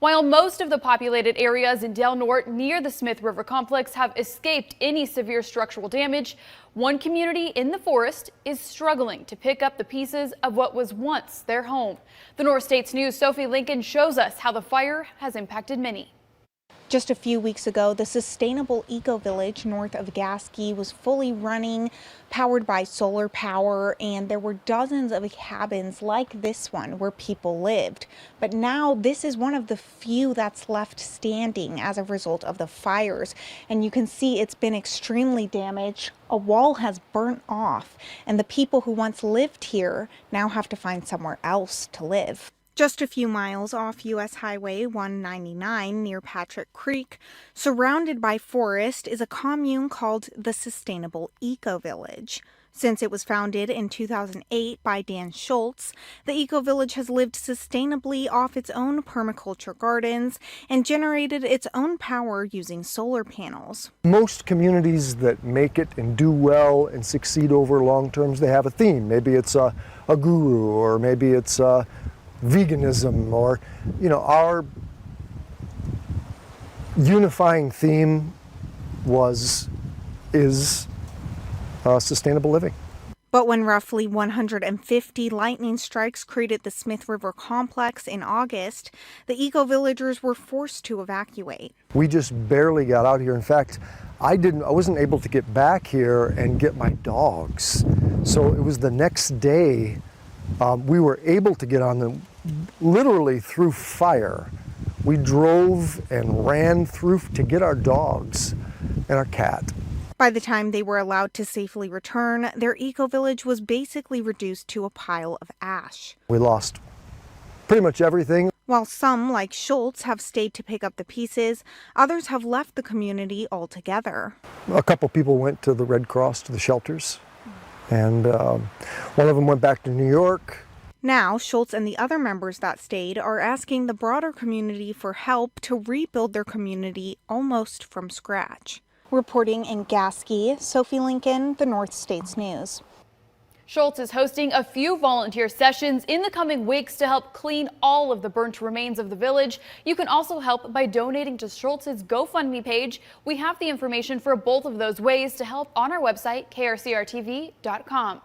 While most of the populated areas in Del Norte near the Smith River complex have escaped any severe structural damage, one community in the forest is struggling to pick up the pieces of what was once their home. The North States News' Sophie Lincoln shows us how the fire has impacted many. Just a few weeks ago, the Sustainable Ecovillage north of Gasky was fully running, powered by solar power, and there were dozens of cabins like this one where people lived. But now this is one of the few that's left standing as a result of the fires. And you can see it's been extremely damaged. A wall has burnt off, and the people who once lived here now have to find somewhere else to live. Just a few miles off U.S. Highway 199 near Patrick Creek, surrounded by forest, is a commune called the Sustainable Ecovillage. Since it was founded in 2008 by Dan Schultz, the Ecovillage has lived sustainably off its own permaculture gardens and generated its own power using solar panels. Most communities that make it and do well and succeed over long terms, they have a theme. Maybe it's a guru, or maybe it's veganism, or, our unifying theme is sustainable living. But when roughly 150 lightning strikes created the Smith River complex in August, the eco-villagers were forced to evacuate. We just barely got out here. In fact, I wasn't able to get back here and get my dogs. So it was the next day we were able to get on them literally through fire. We drove and ran through to get our dogs and our cat. By the time they were allowed to safely return, their eco-village was basically reduced to a pile of ash. We lost pretty much everything. While some, like Schultz, have stayed to pick up the pieces, others have left the community altogether. A couple people went to the Red Cross, to the shelters, and one of them went back to New York. Now, Schultz and the other members that stayed are asking the broader community for help to rebuild their community almost from scratch. Reporting in Gasky, Sophie Lincoln, the North States News. Schultz is hosting a few volunteer sessions in the coming weeks to help clean all of the burnt remains of the village. You can also help by donating to Schultz's GoFundMe page. We have the information for both of those ways to help on our website, krcrtv.com.